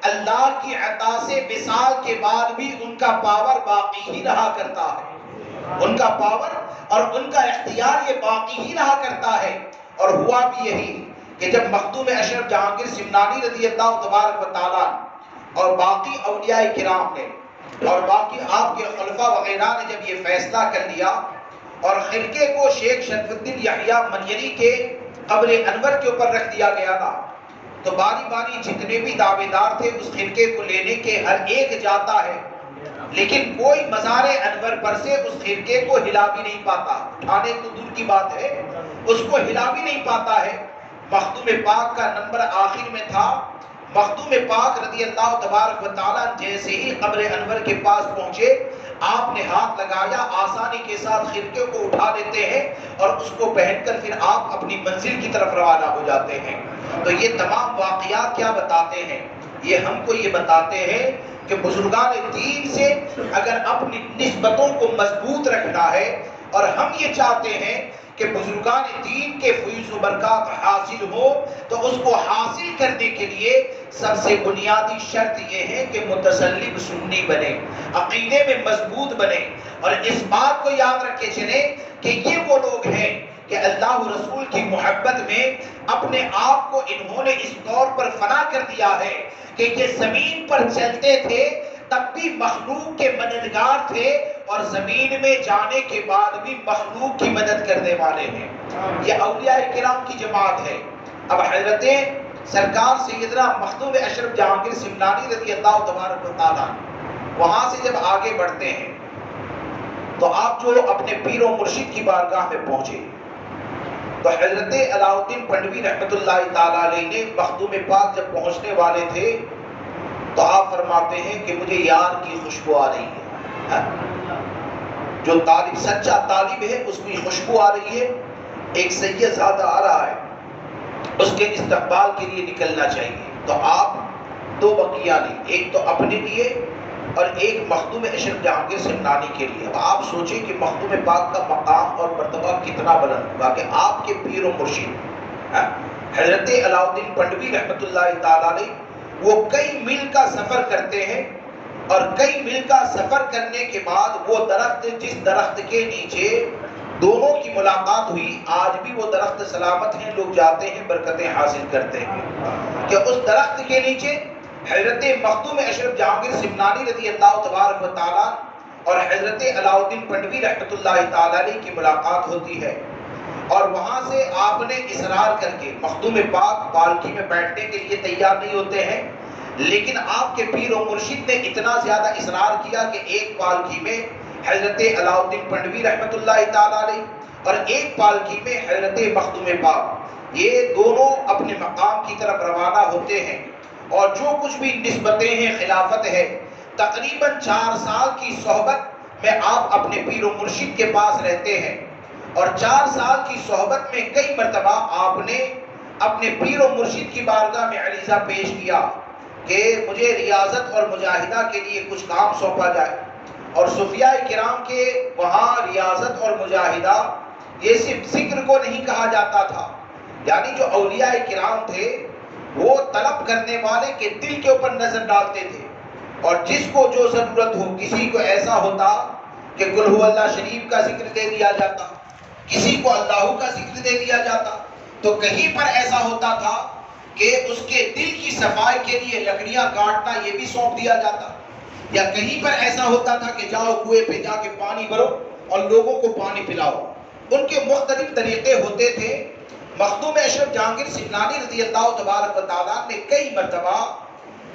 اللہ کی عطا سے وصال کے بعد بھی ان کا پاور باقی ہی رہا کرتا ہے، ان کا پاور اور ان کا اختیار یہ باقی ہی رہا کرتا ہے۔ اور ہوا بھی یہی کہ جب مخدوم اشرف جہانگیر سمنانی رضی اللہ تبارک و تعالیٰ اور باقی اولیاء کرام نے اور باقی آپ کے خلفاء وغیرہ نے جب یہ فیصلہ کر لیا اور خرقے کو شیخ شرف الدین یحییٰ منیری کے قبر انور کے اوپر رکھ دیا گیا تھا، تو باری باری جتنے بھی دعوے دار تھے اس خرقے کو لینے کے ہر ایک جاتا ہے، لیکن کوئی مزار انور پر سے اس خرقے کو ہلا بھی نہیں پاتا، اٹھانے تو دور کی بات ہے، اس کو ہلا بھی نہیں پاتا ہے۔ مخدوم پاک کا نمبر آخر میں تھا، مخدوم پاک رضی اللہ تبارک و تعالیٰ جیسے ہی قبر انور کے پاس پہنچے آپ نے ہاتھ لگایا، آسانی کے ساتھ خرقے کو اٹھا لیتے ہیں اور اس کو پہن کر پھر آپ اپنی منزل کی طرف روانہ ہو جاتے ہیں۔ تو یہ تمام واقعات کیا بتاتے ہیں؟ یہ ہم کو یہ بتاتے ہیں کہ بزرگان دین سے اگر اپنی نسبتوں کو مضبوط رکھنا ہے اور ہم یہ چاہتے ہیں کہ بزرگان دین کے فیض و برکات حاصل ہو تو اس کو حاصل کرنے کے لیے سب سے بنیادی شرط یہ ہے کہ متسلم سنی بنے، عقیدے میں مضبوط بنے، اور اس بات کو یاد رکھے چلیں کہ یہ وہ لوگ ہیں کہ اللہ رسول کی محبت میں اپنے آپ کو انہوں نے اس طور پر فنا کر دیا ہے کہ یہ زمین پر چلتے تھے تب بھی مخلوق کے مددگار تھے اور زمین میں جانے کے بعد بھی مخلوق کی مدد کرنے والے ہیں۔ یہ اولیاء کرام کی جماعت ہے۔ اب حضرت سرکار سیدنا مخدوم اشرف جہانگیر سمنانی رضی اللہ تبارک و تعالیٰ وہاں سے جب آگے بڑھتے ہیں تو آپ جو اپنے پیر و مرشد کی بارگاہ میں پہنچے تو حضرت علاء الدین پنڈوی رحمۃ اللہ تعالیٰ علیہ نے مخدوم پاک جب پہنچنے والے تھے تو آپ فرماتے ہیں کہ مجھے یار کی خوشبو آ رہی ہے، جو طالب سچا طالب ہے اس کی خوشبو آ رہی ہے، ایک سید زادہ آ رہا ہے، اس کے استقبال کے لیے نکلنا چاہیے۔ تو آپ دو بقیہ لیں، ایک تو اپنے لیے اور ایک مخدوم اشرف جہانگیر سمنانی کے لیے۔ اب آپ سوچیں کہ مخدوم پاک کا مقام اور مرتبہ کتنا بلند ہوگا کہ آپ کے پیر و مرشد حضرت علاء الدین پنڈوی رحمۃ اللہ تعالیٰ علیہ وہ کئی میل کا سفر کرتے ہیں، اور کئی میل کا سفر کرنے کے بعد وہ درخت جس درخت کے نیچے دونوں کی ملاقات ہوئی آج بھی وہ درخت سلامت ہیں، لوگ جاتے ہیں برکتیں حاصل کرتے ہیں، کہ اس درخت کے نیچے حضرت مخدوم اشرف جہانگیر سمنانی رضی اللہ تبارک و تعالیٰ اور حضرت علاء الدین پنڈوی رحمۃ اللہ تعالیٰ علیہ کی ملاقات ہوتی ہے، اور وہاں سے آپ نے اصرار کر کے مخدوم پاک پالکی میں بیٹھنے کے لیے تیار نہیں ہوتے ہیں، لیکن آپ کے پیر و مرشد نے اتنا زیادہ اصرار کیا کہ ایک پالکی میں حضرت علاء الدین پنڈوی رحمۃ اللہ تعالیٰ علیہ اور ایک پالکی میں حضرت مخدوم پاک، یہ دونوں اپنے مقام کی طرف روانہ ہوتے ہیں، اور جو کچھ بھی نسبتیں ہیں خلافت ہے، تقریباً 4 سال کی صحبت میں آپ اپنے پیر و مرشد کے پاس رہتے ہیں، اور 4 سال کی صحبت میں کئی مرتبہ آپ نے اپنے پیر و مرشد کی بارگاہ میں عریضہ پیش کیا کہ مجھے ریاضت اور مجاہدہ کے لیے کچھ کام سونپا جائے، اور صوفیاء کرام کے وہاں ریاضت اور مجاہدہ یہ صرف ذکر کو نہیں کہا جاتا تھا، یعنی جو اولیاء کرام تھے وہ طلب کرنے والے کے دل کے اوپر نظر ڈالتے تھے، اور جس کو جو ضرورت ہو، کسی کو ایسا ہوتا کہ قل هو اللہ شریف کا ذکر دے دیا جاتا، کسی کو اللہ کا ذکر دے دیا جاتا، تو کہیں پر ایسا ہوتا تھا کہ اس کے دل کی صفائی کے لیے لکڑیاں کاٹنا یہ بھی سونپ دیا جاتا، یا کہیں پر ایسا ہوتا تھا کہ جاؤ کنویں پہ جا کے پانی بھرو اور لوگوں کو پانی پلاؤ، ان کے مختلف طریقے ہوتے تھے. مخدوم اشرف جہانگیر سمنانی رضی اللہ تبارک و تعالیٰ نے کئی مرتبہ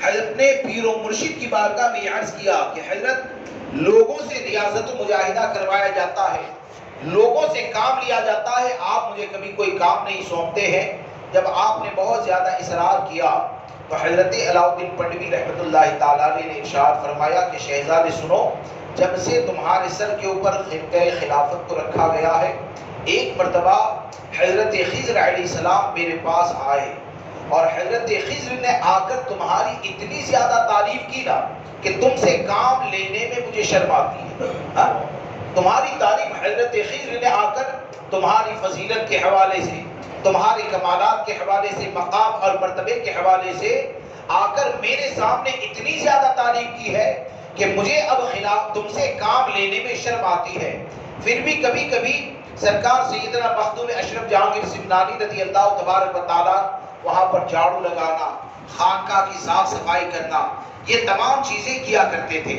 حضرت نے پیر و مرشد کی بارگاہ میں عرض کیا کہ حضرت لوگوں سے ریاضت و مجاہدہ کروایا جاتا ہے, لوگوں سے کام لیا جاتا ہے, آپ مجھے کبھی کوئی کام نہیں سونپتے ہیں. جب آپ نے بہت زیادہ اصرار کیا تو حضرت علاؤ الدین پنڈوی رحمۃ اللہ تعالیٰ نے ارشاد فرمایا کہ شہزادے سنو, جب سے تمہارے سر کے اوپر خلقہ خلافت کو رکھا گیا ہے, ایک مرتبہ حضرت خضر علیہ السلام میرے پاس آئے اور حضرت خضر نے آ کر تمہاری اتنی زیادہ تعریف کی نا کہ تم سے کام لینے میں مجھے شرم آتی ہے. تمہاری تعریف حضرت خضر نے آ کر تمہاری فضیلت کے حوالے سے, تمہارے کمالات کے حوالے سے, مقام اور مرتبے کے حوالے سے آ کر میرے سامنے اتنی زیادہ تعریف کی ہے کہ مجھے اب خلاف تم سے کام لینے میں شرم آتی ہے. پھر بھی کبھی کبھی سرکار سیدنا مخدوم اشرف جہانگیر سمنانی رضی اللہ تبارک و تعالیٰ وہاں پر جھاڑو لگانا, خانقاہ کی صاف صفائی کرنا, یہ تمام چیزیں کیا کرتے تھے.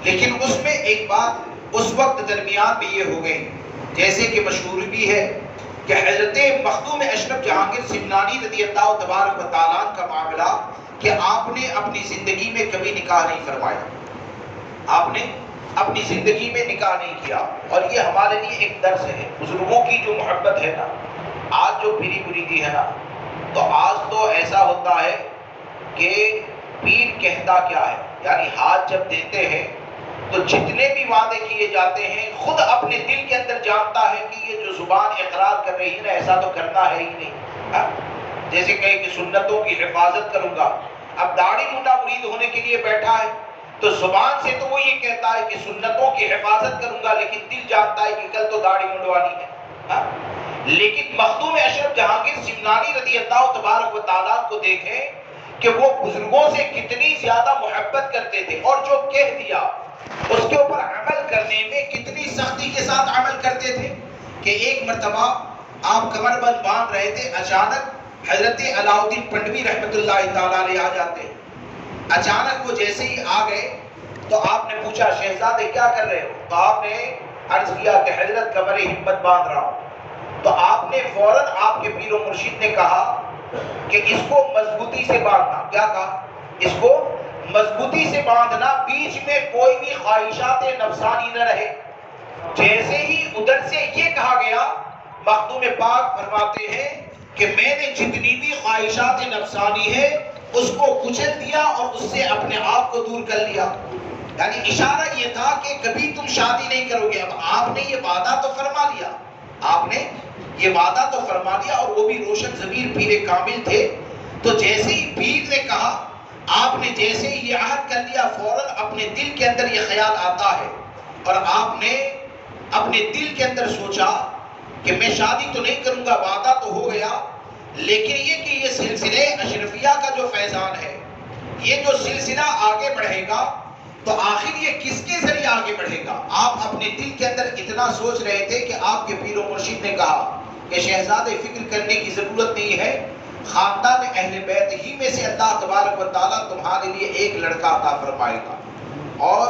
لیکن اس میں ایک بات اس وقت درمیان میں یہ ہو گئی, جیسے کہ مشہور بھی ہے کہ حضرت مخدوم اشرف جہانگیر سمنانی رضی اللہ تبارک و تعالیٰ کا معاملہ کہ آپ نے اپنی زندگی میں کبھی نکاح نہیں فرمایا, آپ نے اپنی زندگی میں نکاح نہیں کیا. اور یہ ہمارے لیے ایک درس ہے. بزرگوں کی جو محبت ہے نا, آج جو پیری مریدی ہے نا, تو آج تو ایسا ہوتا ہے کہ پیر کہتا کیا ہے, یعنی ہاتھ جب دیتے ہیں تو جتنے بھی وعدے کیے جاتے ہیں خود اپنے دل کے اندر جانتا ہے کہ یہ جو زبان اقرار کر رہی ہے نا, ایسا تو کرنا ہے ہی نہیں. جیسے کہے کہ سنتوں کی حفاظت کروں گا, اب داڑھی منڈا مرید ہونے کے لیے بیٹھا ہے تو زبان سے تو وہ یہ کہتا ہے کہ سنتوں کی حفاظت کروں گا, لیکن دل جانتا ہے کہ کل تو داڑھی منڈوانی ہے. لیکن مخدوم اشرف جہانگیر سمنانی رضی اللہ تبارک و تعالیٰ کو دیکھیں کہ وہ بزرگوں سے کتنی زیادہ محبت کرتے تھے, اور جو کہہ دیا اس کے اوپر عمل کرنے میں کتنی سختی کے ساتھ عمل کرتے تھے. کہ ایک مرتبہ آپ کمر بند باندھ رہے تھے, اچانک حضرت علاؤ الدین پنڈوی رحمۃ اللہ تعالیٰ علیہ آ جاتے ہیں. اچانک وہ جیسے ہی آ گئے تو آپ نے پوچھا شہزادے کیا کر رہے ہو؟ تو آپ نے عرض کیا کہ حضرت کمر ہمت باندھ رہا ہوں. تو آپ نے فوراً آپ کے پیر و مرشد نے کہا کہ اس کو مضبوطی سے باندھنا. کیا کہا؟ اس کو مضبوطی سے باندھنا, بیچ میں کوئی بھی خواہشات نفسانی نہ رہے. جیسے ہی ادھر سے یہ کہا گیا, مخدوم پاک فرماتے ہیں کہ میں نے جتنی بھی خواہشات نفسانی ہے اس کو کچل دیا اور اس سے اپنے آپ کو دور کر لیا. یعنی اشارہ یہ تھا کہ کبھی تم شادی نہیں کرو گے. اب آپ نے یہ وعدہ تو فرما لیا, آپ نے یہ وعدہ تو فرما لیا, اور وہ بھی روشن ضمیر پیر کامل تھے. تو جیسے ہی پیر نے کہا, آپ نے جیسے ہی یہ عہد کر لیا, فوراً اپنے دل کے اندر یہ خیال آتا ہے, اور آپ نے اپنے دل کے اندر سوچا کہ میں شادی تو نہیں کروں گا, وعدہ تو ہو گیا, لیکن یہ کہ یہ سلسلے اشرفیہ کا جو فیضان ہے, یہ جو سلسلہ آگے بڑھے گا تو آخر یہ کس کے ذریعے آگے بڑھے گا. آپ اپنے دل کے اندر اتنا سوچ رہے تھے کہ آپ کے پیر و مرشد نے کہا کہ شہزادے فکر کرنے کی ضرورت نہیں ہے, خاندان اہل بیت ہی میں سے اللہ تبارک و تعالیٰ تمہارے لیے ایک لڑکا عطا فرمائے گا. اور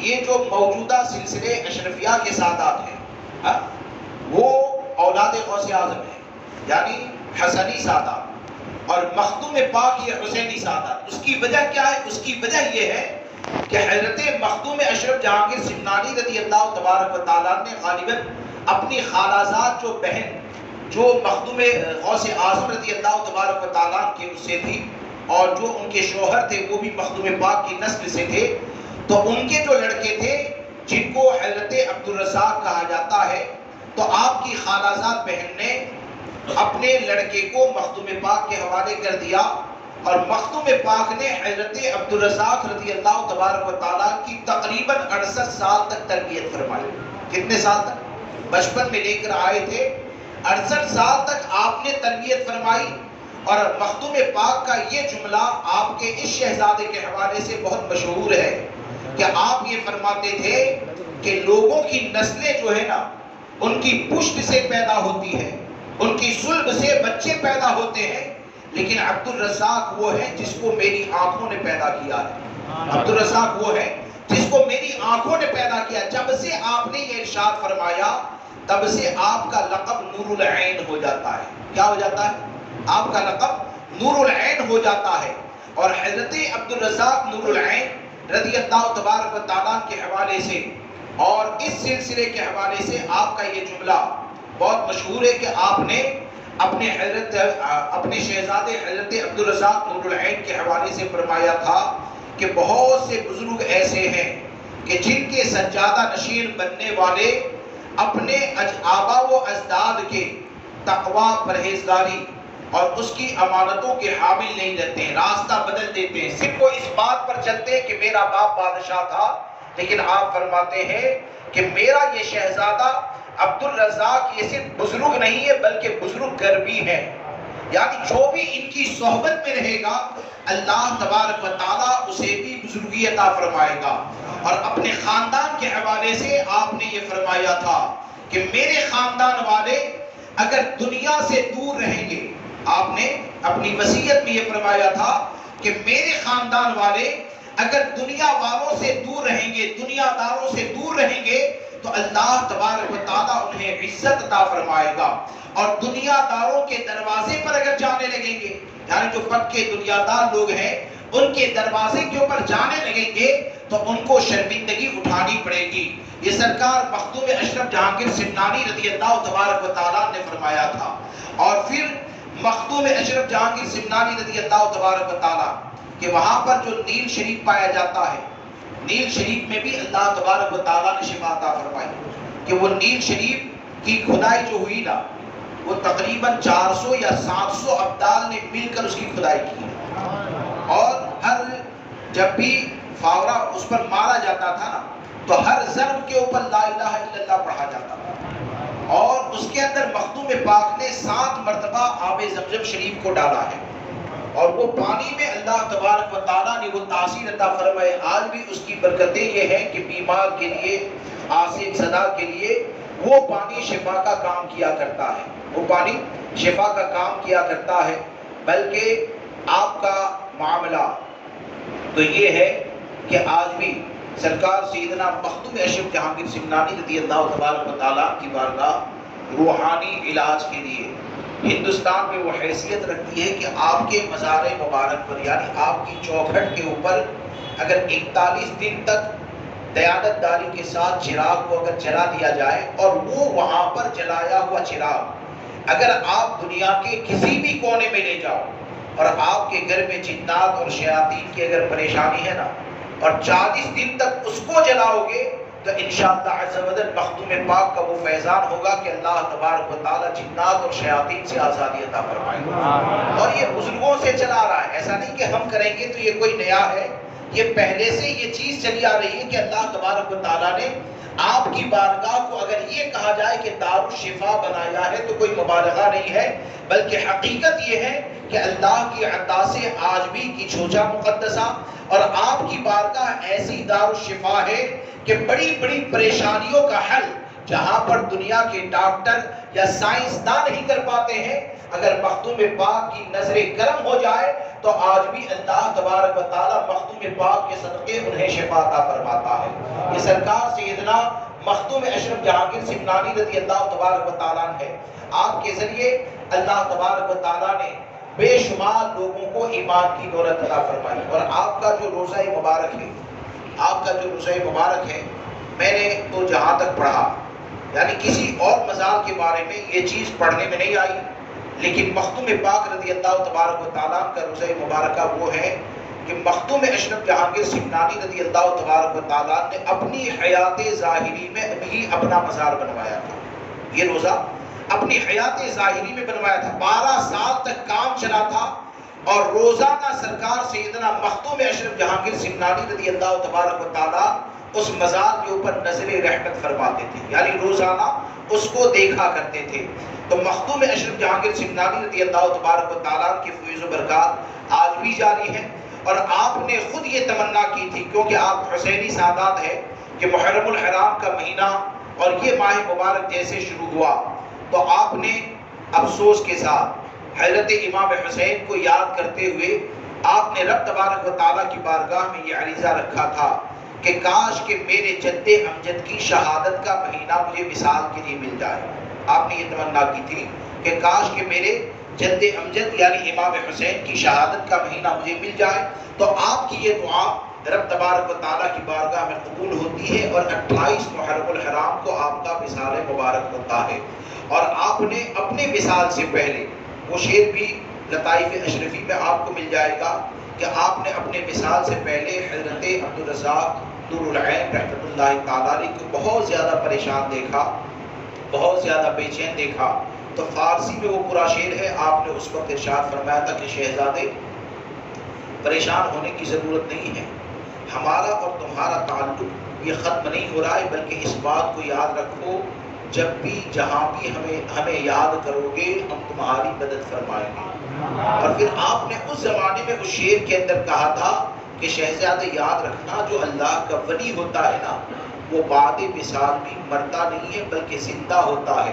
یہ جو موجودہ سلسلے اشرفیہ کے سادات ہیں وہ اولاد غوث اعظم ہیں, یعنی حسنی سادات, اور مخدوم پاک یہ حسینی سادات. اس کی وجہ کیا ہے؟ اس کی وجہ یہ ہے کہ حضرت مخدوم اشرف جہانگیر سمنانی رضی اللہ تبارک و تعالیٰ نے غالباً اپنی خالازاد جو بہن جو مخدوم غوث اعظم رضی اللہ تبارک و تعالیٰ کے اس سے تھی, اور جو ان کے شوہر تھے وہ بھی مخدوم پاک کی نسل سے تھے, تو ان کے جو لڑکے تھے جن کو حضرت عبدالرزاق کہا جاتا ہے, تو آپ کی خالازاد بہن نے اپنے لڑکے کو مخدوم پاک کے حوالے کر دیا, اور مخدوم پاک نے حضرت عبدالرزاق رضی اللہ تبارک و تعالیٰ کی تقریباً 68 سال تک تربیت فرمائی. کتنے سال تک؟ بچپن میں لے کر آئے تھے, 68 سال تک آپ نے تربیت فرمائی. اور مخدوم پاک کا یہ جملہ آپ کے اس شہزادے کے حوالے سے بہت مشہور ہے کہ آپ یہ فرماتے تھے کہ لوگوں کی نسلیں جو ہے نا ان کی پشت سے پیدا ہوتی ہے, ان کی صلب سے بچے پیدا ہوتے ہیں, لیکن عبدالرزاق وہ ہے جس کو میری آنکھوں نے پیدا کیا ہے. عبدالرزاق وہ ہے جس کو میری آنکھوں نے پیدا کیا. جب سے آپ نے یہ ارشاد فرمایا تب سے آپ کا لقب نور العین ہو جاتا ہے۔ کیا ہو جاتا ہے؟ آپ کا لقب نور العین ہو جاتا ہے۔ اور حضرت عبدالرزاق نور العین رضی اللہ تبارک و تعالیٰ کے حوالے سے اور اس سلسلے کے حوالے سے آپ کا یہ جملہ بہت مشہور ہے کہ آپ نے اپنے شہزادے حضرت عبدالرزاق نور العین کے حوالے سے فرمایا تھا کہ بہت سے بزرگ ایسے ہیں کہ جن کے سجادہ نشین بننے والے اپنے آبا و اجداد کے تقوی، پرہیزگاری اور اس کی امانتوں کے حامل نہیں رہتے ہیں، راستہ بدل دیتے ہیں، صرف وہ اس بات پر چلتے ہیں کہ میرا باپ بادشاہ تھا، لیکن آپ فرماتے ہیں کہ میرا یہ شہزادہ عبدالرزاق یہ صرف بزرگ نہیں ہے بلکہ بزرگ گر بھی ہے، یعنی جو بھی ان کی صحبت میں رہے گا اللہ تبارک و تعالیٰ اسے بھی بزرگی عطا فرمائے گا۔ اور اپنے خاندان کے حوالے سے آپ نے یہ فرمایا تھا کہ میرے خاندان والے اگر دنیا سے دور رہیں گے، آپ نے اپنی وصیت میں یہ فرمایا تھا کہ میرے خاندان والے اگر دنیا والوں سے دور رہیں گے، دنیا داروں سے دور رہیں گے تو اللہ تبارک و تعالیٰ انہیں عزت عطا فرمائے گا، اور دنیا داروں کے دروازے پر اگر جانے لگیں گے، یعنی جو پکے دنیا دار لوگ ہیں ان کے دروازے کے اوپر جانے لگیں گے تو ان کو شرمندگی اٹھانی پڑے گی۔ یہ سرکار مخدوم اشرف جہانگیر سمنانی رضی اللہ تبارک و تعالیٰ نے فرمایا تھا۔ اور پھر مخدوم اشرف جہانگیر سمنانی رضی اللہ تبارک و تعالیٰ کہ وہاں پر جو نیل شریف پایا جاتا ہے، نیل شریف میں بھی اللہ تبارک و تعالیٰ نے شفا عطا فرمائی کہ وہ نیل شریف کی کھدائی جو ہوئی نا، وہ تقریباً 400 یا 700 ابدال نے مل کر اس کی کھدائی کی، اور ہر جب بھی فاورہ اس پر مارا جاتا تھا نا تو ہر ضرب کے اوپر لا الہ الا اللہ پڑھا جاتا تھا، اور اس کے اندر مخدوم پاک نے 7 مرتبہ آب زمزم شریف کو ڈالا ہے، اور وہ پانی میں اللہ تبارک و تعالیٰ نے وہ تاثیر عطا فرمائے۔ آج بھی اس کی برکتیں یہ ہیں کہ بیمار کے لیے، عاصم زدہ کے لیے وہ پانی شفا کا کام کیا کرتا ہے، وہ پانی شفا کا کام کیا کرتا ہے۔ بلکہ آپ کا معاملہ تو یہ ہے کہ آج بھی سرکار سیدنا مخدوم اشرف جہانگیر سمنانی رضی اللہ تبارک و تعالیٰ کی بارگاہ روحانی علاج کے لیے ہندوستان میں وہ حیثیت رکھتی ہے کہ آپ کے مزار مبارک پر، یعنی آپ کی چوکھٹ کے اوپر اگر 41 دن تک دیانت داری کے ساتھ چراغ کو اگر جلا دیا جائے، اور وہ وہاں پر جلایا ہوا چراغ اگر آپ دنیا کے کسی بھی کونے میں لے جاؤ، اور آپ کے گھر میں جنات اور شیاطین کی اگر پریشانی ہے نا، اور 40 دن تک اس کو جلاؤ گے تو انشاءاللہ عز و جل مخدوم پاک کا وہ فیضان ہوگا کہ اللہ تبارک و تعالیٰ جنات اور شیاطین سے آزادی عطا فرمائے گا۔ اور یہ بزرگوں سے چلا رہا ہے، ایسا نہیں کہ ہم کریں گے تو یہ کوئی نیا ہے، یہ پہلے سے یہ چیز چلی آ رہی ہے کہ اللہ تبارک و تعالیٰ نے آپ کی بارگاہ کو اگر یہ کہا جائے کہ دار الشفا بنایا ہے تو کوئی مبالغہ نہیں ہے، بلکہ حقیقت یہ ہے کہ اللہ کی عطا سے آج بھی کی چھوچا مقدسہ اور آپ کی بارگاہ ایسی دار الشفا ہے کہ بڑی بڑی پریشانیوں کا حل جہاں پر دنیا کے ڈاکٹر یا سائنسدان نہیں کر پاتے ہیں، اگر مخدوم پاک کی نظر کرم ہو جائے تو آج بھی اللہ تبارک و تعالیٰ مخدوم پاک کے صدقے انہیں شفا عطا فرماتا ہے۔ یہ سرکار سیدنا مخدوم اشرف جہانگیر سمنانی رضی اللہ تبارک و تعالیٰ ہے، آپ کے ذریعے اللہ تبارک و تعالیٰ نے بے شمار لوگوں کو ایمان کی دولت عطا فرمائی۔ اور آپ کا جو روزہ مبارک ہے، آپ کا جو روزہ مبارک ہے، میں نے تو جہاں تک پڑھا، یعنی کسی اور مزار کے بارے میں یہ چیز پڑھنے میں نہیں آئی، لیکن مخدوم پاک رضی اللہ تبارک و تعالیٰ کا روزہ مبارکہ وہ ہے کہ مخدوم اشرف جہانگیر سمنانی رضی اللہ تبارک و تعالیٰ نے اپنی حیات ظاہری میں ابھی اپنا مزار بنوایا تھا۔ یہ روزہ اپنی حیات ظاہری میں بنوایا تھا، 12 سال تک کام چلا تھا، اور روزانہ سرکار سیدنا مخدوم اشرف جہانگیر سمنانی رضی اللہ تبارک و تعالیٰ اس مزار کے اوپر نظر رحمت فرماتے تھے، یعنی روزانہ اس کو دیکھا کرتے تھے۔ تو مخدوم اشرف جہانگیر سمنانی رضی اللہ تبارک و تعالیٰ کی فیض و برکات آج بھی جاری ہیں، اور آپ نے خود یہ تمنا کی تھی، کیونکہ آپ حسینی سادات ہیں، کہ محرم الحرام کا مہینہ اور یہ ماہ مبارک جیسے شروع ہوا تو آپ نے افسوس کے ساتھ حضرت امام حسین کو یاد کرتے ہوئے آپ نے رب تبارک و تعالیٰ کی بارگاہ میں یہ عریضہ رکھا تھا کہ کاش کہ میرے جد امجد کی شہادت کا مہینہ مجھے وصال کے لیے مل جائے. آپ نے یہ تمنا کی تھی کہ کاش کہ میرے جد امجد یعنی امام حسین کی شہادت کا مہینہ مجھے مل جائے. تو آپ کی یہ دعا رب تبارک و تعالیٰ کی بارگاہ میں قبول ہوتی ہے اور 28 محرم الحرام کو آپ کا وصال مبارک ہوتا ہے. اور آپ نے اپنے وصال سے پہلے وہ شعر بھی لطائف اشرفی میں آپ کو مل جائے گا کہ آپ نے اپنے وصال سے پہلے حضرت عبدالرزاق نور العین رحمۃ اللہ تعالیٰ علیہ کو بہت زیادہ پریشان دیکھا، بہت زیادہ بے چین دیکھا. تو فارسی میں وہ پورا شعر ہے. آپ نے اس وقت ارشاد فرمایا تھا کہ شہزادے پریشان ہونے کی ضرورت نہیں ہے، ہمارا اور تمہارا تعلق یہ ختم نہیں ہو رہا ہے، بلکہ اس بات کو یاد رکھو جب بھی جہاں بھی ہمیں یاد کرو گے ہم تمہاری مدد فرمائیں گے. اور پھر آپ نے اس زمانے میں اس شعر کے اندر کہا تھا کہ شہزادے یاد رکھنا جو اللہ کا ولی ہوتا ہے نا وہ بعد وصال بھی مرتا نہیں ہے بلکہ زندہ ہوتا ہے.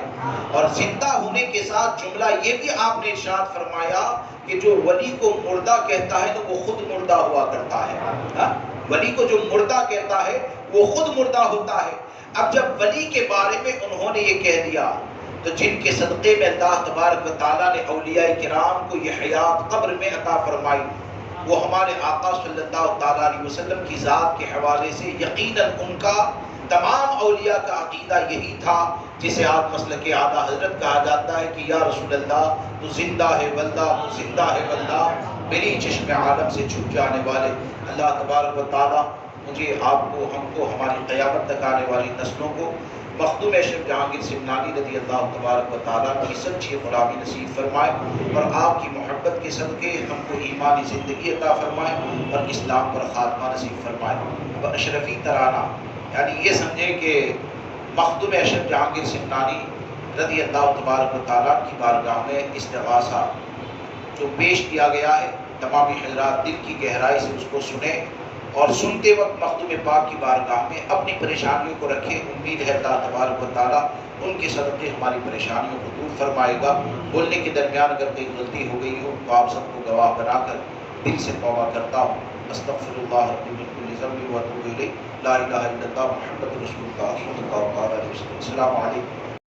اور زندہ ہونے کے ساتھ جملہ یہ بھی آپ نے ارشاد فرمایا کہ جو ولی کو مردہ کہتا ہے تو وہ خود مردہ ہوا کرتا ہے. ولی کو جو مردہ کہتا ہے وہ خود مردہ ہوتا ہے. اب جب ولی کے بارے میں انہوں نے یہ کہہ دیا تو جن کے صدقے میں اللہ تبارک و تعالیٰ نے اولیاء کرام کو یہ حیات قبر میں عطا فرمائی وہ ہمارے آقا صلی اللہ تعالیٰ علیہ وسلم کی ذات کے حوالے سے یقیناً ان کا تمام اولیاء کا عقیدہ یہی تھا جسے آج مسلک اعلیٰ حضرت کہا جاتا ہے کہ یا رسول اللہ تو زندہ ہے واللہ، تو زندہ ہے واللہ، میری چشم عالم سے چھپ جانے والے. اللہ تبارک و تعالیٰ مجھے، آپ کو، ہم کو، ہماری قیامت تک آنے والی نسلوں کو مخدوم اشرف جہانگیر سمنانی رضی اللہ تبارک و تعالیٰ کی سچی غلامی نصیب فرمائے اور آپ کی محبت کے صدقے ہم کو ایمانی زندگی عطا فرمائے اور اسلام پر خاتمہ نصیب فرمائے. اور اشرفی ترانہ یعنی یہ سمجھیں کہ مخدوم اشرف جہانگیر سمنانی رضی اللہ تبارک و تعالیٰ کی بارگاہ میں استغاثہ جو پیش کیا گیا ہے تمامی حضرات دل کی گہرائی سے اس کو سنیں اور سنتے وقت مخدوم پاک کی بارگاہ میں اپنی پریشانیوں کو رکھیں. امید ہے اللہ تبارک و تعالیٰ ان کے صدقے ہماری پریشانیوں کو دور فرمائے گا. بولنے کے درمیان اگر کوئی غلطی ہو گئی ہو تو آپ سب کو گواہ بنا کر دل سے توبہ کرتا ہوں. استغفر اللہ ربی من کل ذنب و اتوب الیہ. لا الہ الا اللہ محمد رسول اللہ صلی اللہ علیہ وسلم. السلام علیکم.